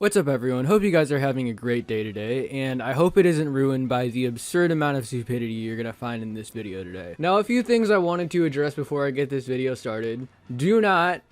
What's up everyone, hope you guys are having a great day today, and I hope it isn't ruined by the absurd amount of stupidity you're gonna find in this video today. Now a few things I wanted to address before I get this video started. Do not,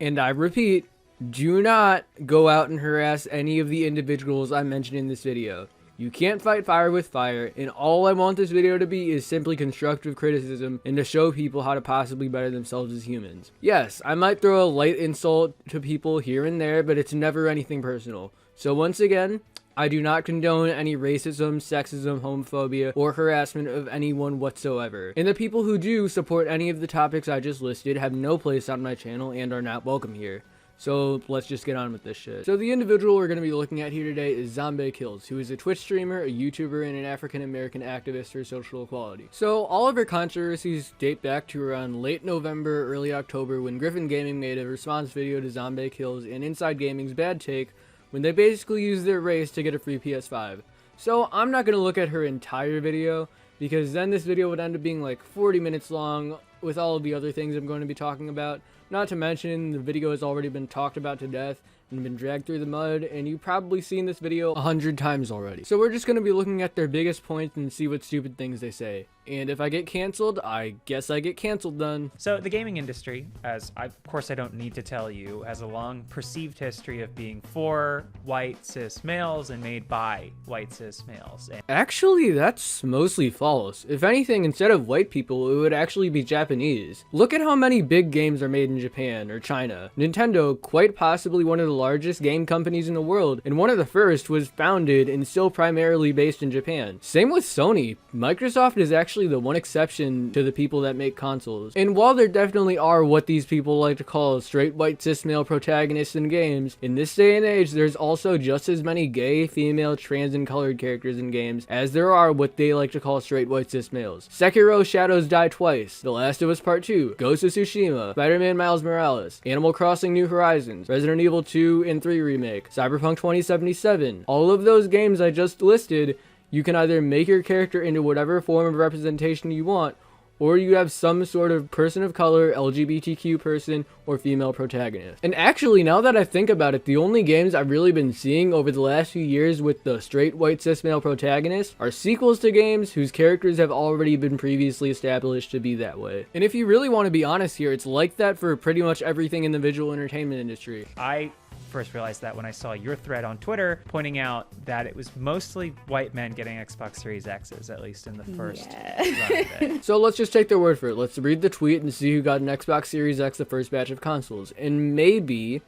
and I repeat, do not go out and harass any of the individuals I mentioned in this video. You can't fight fire with fire, and all I want this video to be is simply constructive criticism and to show people how to possibly better themselves as humans. Yes, I might throw a light insult to people here and there, but it's never anything personal. So once again, I do not condone any racism, sexism, homophobia, or harassment of anyone whatsoever. And the people who do support any of the topics I just listed have no place on my channel and are not welcome here. So let's just get on with this shit. So the individual we're going to be looking at here today is ZombaeKillz, who is a Twitch streamer, a YouTuber, and an African-American activist for social equality. So all of her controversies date back to around late November, early October, when Griffin Gaming made a response video to ZombaeKillz and Inside Gaming's bad take when they basically used their race to get a free PS5. So I'm not going to look at her entire video, because then this video would end up being like 40 minutes long with all of the other things I'm going to be talking about. Not to mention, the video has already been talked about to death and been dragged through the mud, and you've probably seen this video 100 times already. So we're just going to be looking at their biggest points and see what stupid things they say. And if I get canceled, I guess I get canceled then. So the gaming industry, of course I don't need to tell you, has a long perceived history of being for white cis males and made by white cis males. Actually, that's mostly false. If anything, instead of white people, it would actually be Japanese. Look at how many big games are made in Japan or China. Nintendo, quite possibly one of the largest game companies in the world, and one of the first, was founded and still primarily based in Japan. Same with Sony. Microsoft is actually the one exception to the people that make consoles. And while there definitely are what these people like to call straight white cis male protagonists in games, in this day and age there's also just as many gay, female, trans, and colored characters in games as there are what they like to call straight white cis males. Sekiro Shadows Die Twice, The Last of Us Part 2, Ghost of Tsushima, Spider-Man Miles Morales, Animal Crossing New Horizons, Resident Evil 2 and 3 Remake, Cyberpunk 2077. All of those games I just listed, you can either make your character into whatever form of representation you want, or you have some sort of person of color, LGBTQ person, or female protagonist. And actually, now that I think about it, the only games I've really been seeing over the last few years with the straight white cis male protagonist are sequels to games whose characters have already been previously established to be that way. And if you really want to be honest here, it's like that for pretty much everything in the visual entertainment industry. I first realized that when I saw your thread on Twitter pointing out that it was mostly white men getting Xbox Series X's, at least in the first run of it. So let's just take their word for it. Let's read the tweet and see who got an Xbox Series X the first batch of consoles. And maybe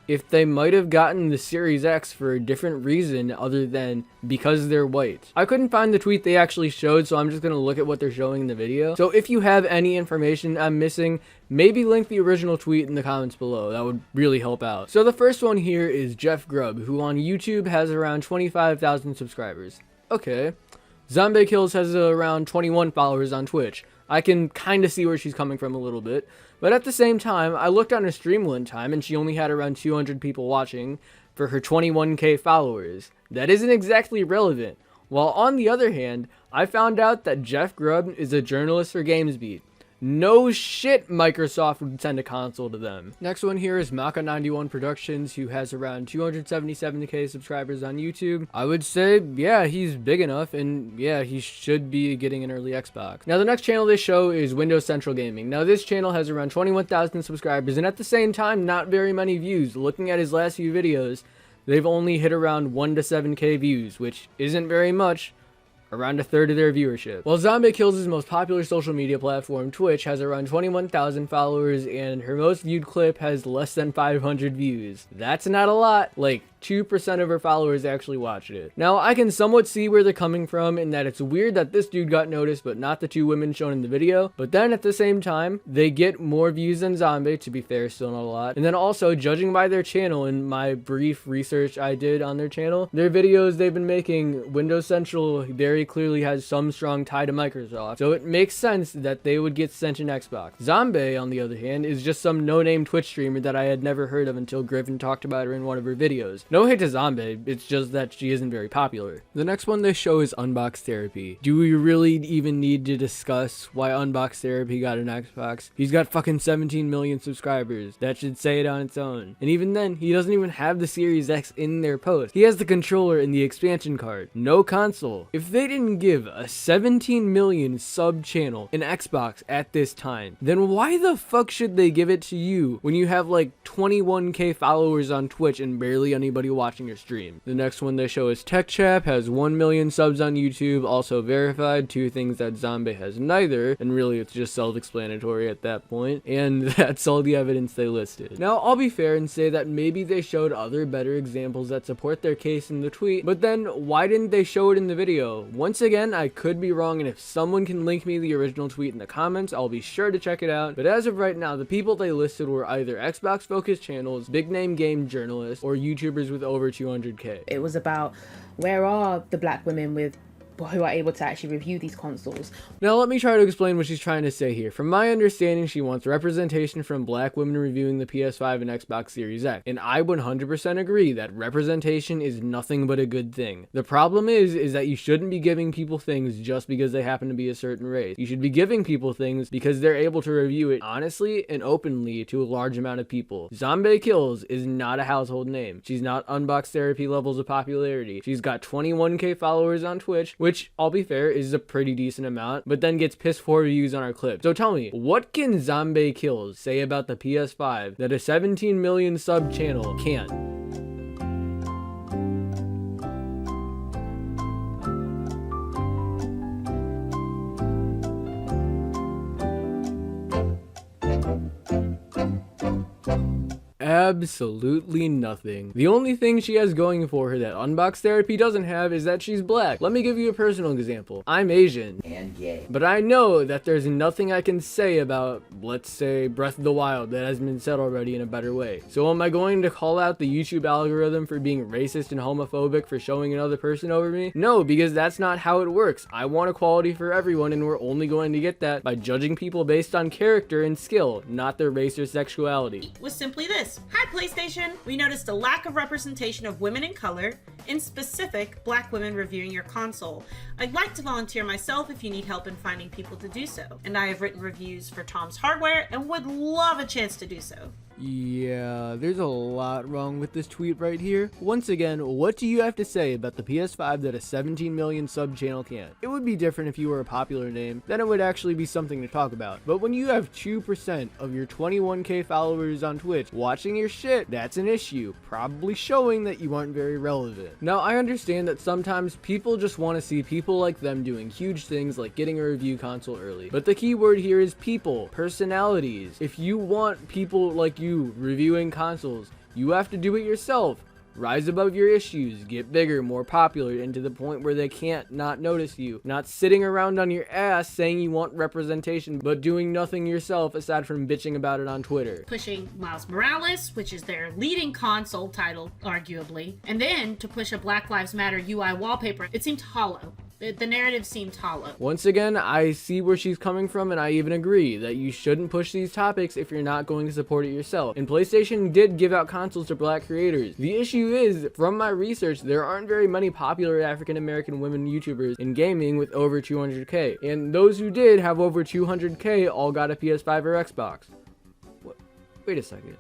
if they might have gotten the Series X for a different reason other than because they're white. I couldn't find the tweet they actually showed, so I'm just going to look at what they're showing in the video. So if you have any information I'm missing, maybe link the original tweet in the comments below. That would really help out. So the first one here is Jeff Grubb, who on YouTube has around 25,000 subscribers. Okay. ZombaeKillz has around 21 followers on Twitch. I can kind of see where she's coming from a little bit. But at the same time, I looked on her stream one time and she only had around 200 people watching for her 21k followers. That isn't exactly relevant. While on the other hand, I found out that Jeff Grubb is a journalist for GamesBeat. No shit Microsoft would send a console to them. Next one here is Maka91 Productions, who has around 277k subscribers on YouTube. I would say, yeah, he's big enough, and yeah, he should be getting an early Xbox. Now the next channel they show is Windows Central Gaming. Now this channel has around 21,000 subscribers, and at the same time, not very many views. Looking at his last few videos, they've only hit around 1 to 7k views, which isn't very much. Around a third of their viewership. While ZombaeKillz' most popular social media platform, Twitch, has around 21,000 followers, and her most viewed clip has less than 500 views. That's not a lot. Like, 2% of her followers actually watched it. Now, I can somewhat see where they're coming from in that it's weird that this dude got noticed but not the two women shown in the video, but then at the same time, they get more views than Zombie, to be fair, still not a lot. And then also, judging by their channel and my brief research I did on their channel, their videos they've been making, Windows Central very clearly has some strong tie to Microsoft, so it makes sense that they would get sent an Xbox. Zombie, on the other hand, is just some no-name Twitch streamer that I had never heard of until Griffin talked about her in one of her videos. No hate to Zombie, it's just that she isn't very popular. The next one they show is Unbox Therapy. Do we really even need to discuss why Unbox Therapy got an Xbox? He's got fucking 17 million subscribers. That should say it on its own. And even then, he doesn't even have the Series X in their post. He has the controller and the expansion card. No console. If they didn't give a 17 million sub channel an Xbox at this time, then why the fuck should they give it to you when you have like 21k followers on Twitch and barely anybody watching your stream? The next one they show is Tech Chap, has 1 million subs on YouTube, also verified, two things that Zombie has neither, and really it's just self-explanatory at that point, and that's all the evidence they listed. Now I'll be fair and say that maybe they showed other better examples that support their case in the tweet, but then why didn't they show it in the video? Once again, I could be wrong, and if someone can link me the original tweet in the comments, I'll be sure to check it out, but as of right now, the people they listed were either Xbox focused channels, big name game journalists, or YouTubers with over 200k. It was about where are the black women who are able to actually review these consoles. Now let me try to explain what she's trying to say here. From my understanding, she wants representation from black women reviewing the PS5 and Xbox Series X, and I 100% agree that representation is nothing but a good thing. The problem is that you shouldn't be giving people things just because they happen to be a certain race. You should be giving people things because they're able to review it honestly and openly to a large amount of people. ZombaeKillz is not a household name. She's not Unbox Therapy levels of popularity. She's got 21k followers on Twitch, which, I'll be fair, is a pretty decent amount, but then gets piss poor reviews on our clip. So tell me, what can ZombaeKillz say about the PS5 that a 17 million sub channel can't? Absolutely nothing. The only thing she has going for her that Unbox Therapy doesn't have is that she's black. Let me give you a personal example. I'm Asian. And gay. But I know that there's nothing I can say about, let's say, Breath of the Wild that hasn't been said already in a better way. So am I going to call out the YouTube algorithm for being racist and homophobic for showing another person over me? No, because that's not how it works. I want equality for everyone, and we're only going to get that by judging people based on character and skill, not their race or sexuality. Was simply this. Hi PlayStation, we noticed a lack of representation of women in color, in specific, black women reviewing your console. I'd like to volunteer myself if you need help in finding people to do so. And I have written reviews for Tom's Hardware and would love a chance to do so. Yeah, there's a lot wrong with this tweet right here. Once again, what do you have to say about the PS5 that a 17 million sub channel can't? It would be different if you were a popular name, then it would actually be something to talk about. But when you have 2% of your 21k followers on Twitch watching your shit, that's an issue, probably showing that you aren't very relevant. Now, I understand that sometimes people just want to see people like them doing huge things like getting a review console early. But the key word here is people, personalities. If you want people like you reviewing consoles, you have to do it yourself. Rise above your issues, get bigger, more popular, and to the point where they can't not notice you. Not sitting around on your ass saying you want representation, but doing nothing yourself aside from bitching about it on Twitter. Pushing Miles Morales, which is their leading console title, arguably, and then to push a Black Lives Matter UI wallpaper, it seemed hollow. The narrative seemed hollow. Once again, I see where she's coming from, and I even agree that you shouldn't push these topics if you're not going to support it yourself. And PlayStation did give out consoles to black creators. The issue is, from my research, there aren't very many popular African-American women YouTubers in gaming with over 200k. And those who did have over 200k all got a PS5 or Xbox. What? Wait a second.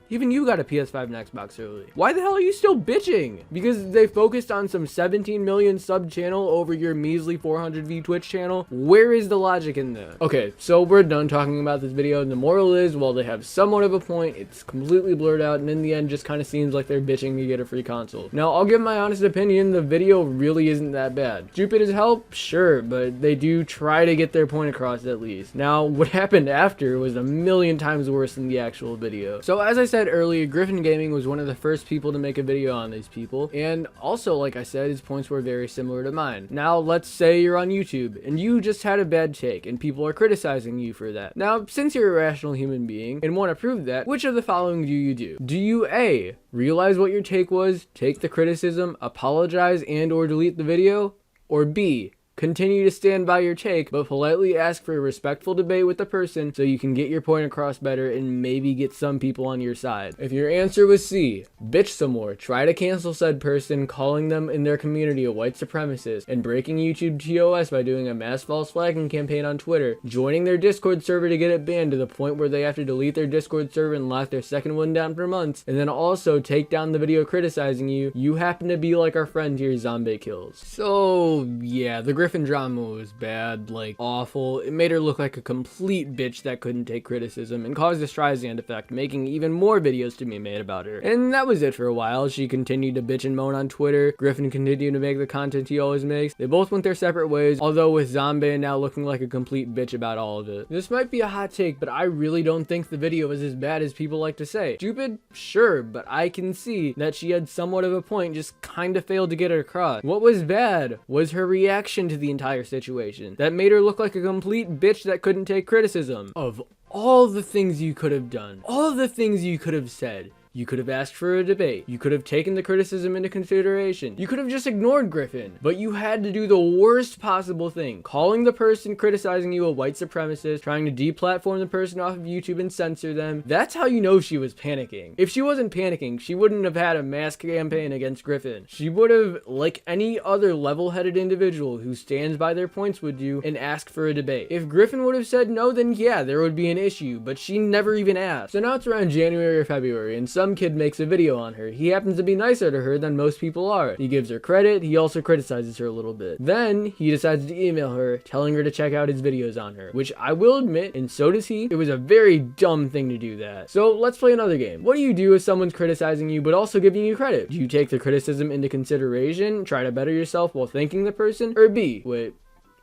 Even you got a PS5 and Xbox early. Why the hell are you still bitching? Because they focused on some 17 million sub channel over your measly 400v Twitch channel? Where is the logic in that? Okay, so we're done talking about this video, and the moral is, while they have somewhat of a point, it's completely blurred out, and in the end just kind of seems like they're bitching to get a free console. Now, I'll give my honest opinion, the video really isn't that bad. Stupid as hell? Sure, but they do try to get their point across at least. Now, what happened after was a million times worse than the actual video. So as I said earlier, Griffin Gaming was one of the first people to make a video on these people, and also, like I said, his points were very similar to mine. Now, let's say you're on YouTube, and you just had a bad take, and people are criticizing you for that. Now, since you're a rational human being, and want to prove that, which of the following do you do? Do you A, realize what your take was, take the criticism, apologize, and or delete the video? Or B, continue to stand by your take, but politely ask for a respectful debate with the person so you can get your point across better and maybe get some people on your side. If your answer was C, bitch some more. Try to cancel said person, calling them in their community a white supremacist, and breaking YouTube TOS by doing a mass false flagging campaign on Twitter, joining their Discord server to get it banned to the point where they have to delete their Discord server and lock their second one down for months, and then also take down the video criticizing you. You happen to be like our friend here, ZombaeKillz. So yeah, the Griffin drama was bad, like awful. It made her look like a complete bitch that couldn't take criticism and caused a Streisand effect, making even more videos to be made about her. And that was it for a while. She continued to bitch and moan on Twitter. Griffin continued to make the content he always makes. They both went their separate ways, although with Zombie now looking like a complete bitch about all of it. This might be a hot take, but I really don't think the video was as bad as people like to say. Stupid? Sure, but I can see that she had somewhat of a point, just kinda failed to get it across. What was bad was her reaction to the entire situation. That made her look like a complete bitch that couldn't take criticism. Of all the things you could have done, all the things you could have said, you could have asked for a debate. You could have taken the criticism into consideration. You could have just ignored Griffin. But you had to do the worst possible thing. Calling the person criticizing you a white supremacist, trying to deplatform the person off of YouTube and censor them. That's how you know she was panicking. If she wasn't panicking, she wouldn't have had a mass campaign against Griffin. She would have, like any other level-headed individual who stands by their points would do, and asked for a debate. If Griffin would have said no, then yeah, there would be an issue. But she never even asked. So now it's around January or February, and some kid makes a video on her. He happens to be nicer to her than most people are. He gives her credit, he also criticizes her a little bit. Then he decides to email her, telling her to check out his videos on her, which I will admit, and so does he, it was a very dumb thing to do that. So let's play another game. What do you do if someone's criticizing you but also giving you credit? Do you take the criticism into consideration, try to better yourself while thanking the person, or B, wait,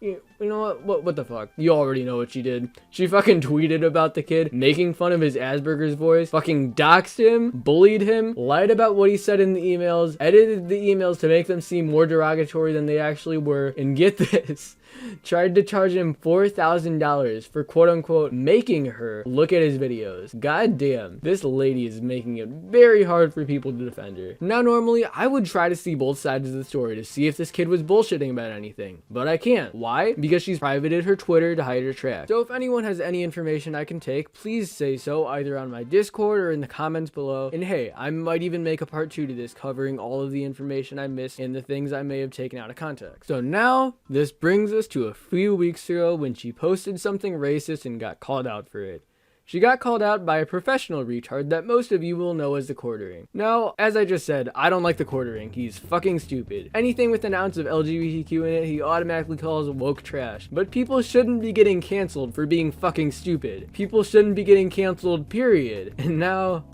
you know what the fuck? You already know what she did. She fucking tweeted about the kid, making fun of his Asperger's voice, fucking doxed him, bullied him, lied about what he said in the emails, edited the emails to make them seem more derogatory than they actually were, and get this, tried to charge him $4,000 for quote-unquote making her look at his videos. God damn, this lady is making it very hard for people to defend her. Now normally, I would try to see both sides of the story to see if this kid was bullshitting about anything, but I can't. Why? Because she's privated her Twitter to hide her tracks. So if anyone has any information I can take, please say so, either on my Discord or in the comments below. And hey, I might even make a part 2 to this, covering all of the information I missed and the things I may have taken out of context. So now, this brings us to a few weeks ago when she posted something racist and got called out for it. She got called out by a professional retard that most of you will know as the Quartering. Now, as I just said, I don't like the Quartering. He's fucking stupid. Anything with an ounce of LGBTQ in it, he automatically calls woke trash. But people shouldn't be getting canceled for being fucking stupid. People shouldn't be getting canceled, period. And now,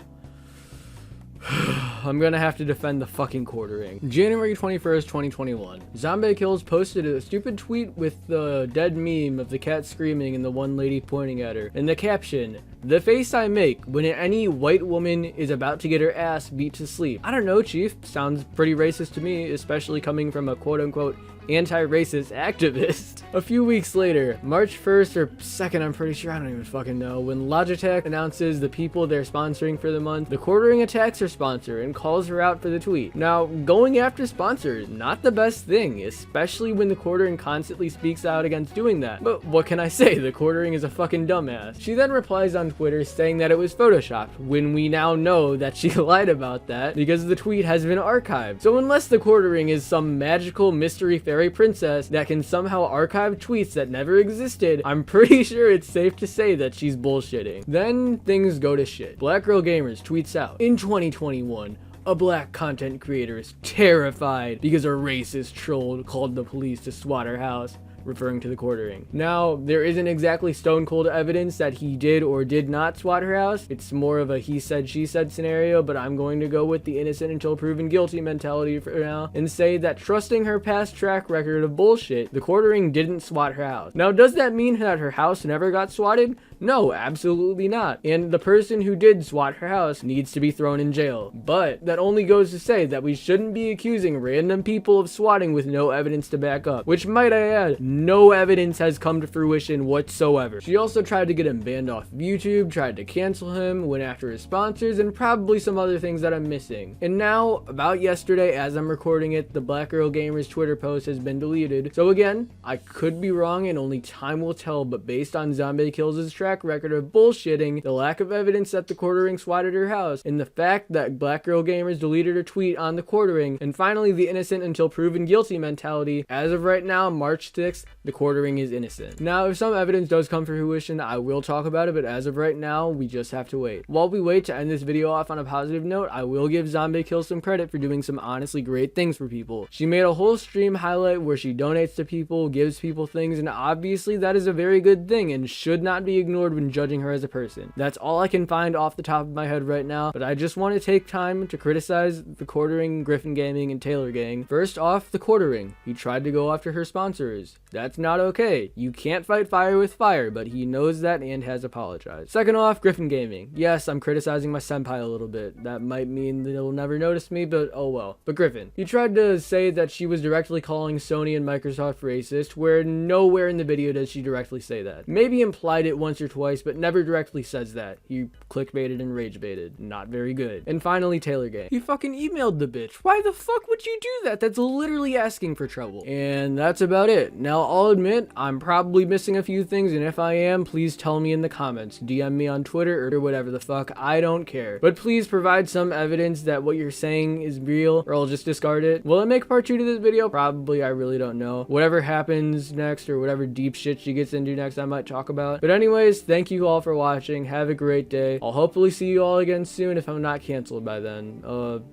I'm gonna have to defend the fucking Quartering. January 21st, 2021. ZombaeKillz posted a stupid tweet with the dead meme of the cat screaming and the one lady pointing at her. And the caption, "The face I make when any white woman is about to get her ass beat to sleep." I don't know, chief. Sounds pretty racist to me, especially coming from a quote-unquote anti-racist activist. A few weeks later, March 1st or 2nd, I'm pretty sure, I don't even fucking know, when Logitech announces the people they're sponsoring for the month, the Quartering attacks her sponsor and calls her out for the tweet. Now, going after sponsors, not the best thing, especially when the Quartering constantly speaks out against doing that. But what can I say? The Quartering is a fucking dumbass. She then replies on Twitter saying that it was photoshopped, when we now know that she lied about that because the tweet has been archived. So unless the Quartering is some magical mystery fairy princess that can somehow archive tweets that never existed, I'm pretty sure it's safe to say that she's bullshitting. Then things go to shit. Black Girl Gamers tweets out, "In 2021, a black content creator is terrified because a racist troll called the police to SWAT her house," referring to the Quartering. Now, there isn't exactly stone cold evidence that he did or did not SWAT her house. It's more of a he said, she said scenario, but I'm going to go with the innocent until proven guilty mentality for now and say that, trusting her past track record of bullshit, the Quartering didn't SWAT her house. Now, does that mean that her house never got swatted? No, absolutely not. And the person who did SWAT her house needs to be thrown in jail. But that only goes to say that we shouldn't be accusing random people of swatting with no evidence to back up. Which, might I add, no evidence has come to fruition whatsoever. She also tried to get him banned off of YouTube, tried to cancel him, went after his sponsors, and probably some other things that I'm missing. And now, about yesterday, as I'm recording it, the Black Girl Gamer's Twitter post has been deleted. So again, I could be wrong and only time will tell, but based on ZombaeKillz' track record of bullshitting, the lack of evidence that the quartering swatted her house, and the fact that Black Girl Gamers deleted her tweet on the quartering, and finally the innocent until proven guilty mentality, as of right now, March 6th, the quartering is innocent. Now, if some evidence does come to fruition, I will talk about it, but as of right now, we just have to wait. While we wait to end this video off on a positive note, I will give ZombaeKillz some credit for doing some honestly great things for people. She made a whole stream highlight where she donates to people, gives people things, and obviously that is a very good thing and should not be ignored when judging her as a person. That's all I can find off the top of my head right now, but I just want to take time to criticize the quartering, Griffin Gaming, and Taylorgang. First off, the quartering. He tried to go after her sponsors. That's not okay. You can't fight fire with fire, but he knows that and has apologized. Second off, Griffin Gaming. Yes, I'm criticizing my senpai a little bit. That might mean that he'll never notice me, but oh well. But Griffin, he tried to say that she was directly calling Sony and Microsoft racist, where nowhere in the video does she directly say that. Maybe implied it once or twice, but never directly says that. He clickbaited and rage baited. Not very good. And finally, Taylorgang. He fucking emailed the bitch. Why the fuck would you do that? That's literally asking for trouble. And that's about it. Now, I'll admit, I'm probably missing a few things, and if I am, please tell me in the comments. DM me on Twitter or whatever the fuck. I don't care. But please provide some evidence that what you're saying is real, or I'll just discard it. Will it make part 2 to this video? Probably. I really don't know. Whatever happens next, or whatever deep shit she gets into next, I might talk about. But anyways, thank you all for watching. Have a great day. I'll hopefully see you all again soon if I'm not canceled by then.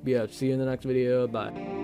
Yeah, see you in the next video. Bye.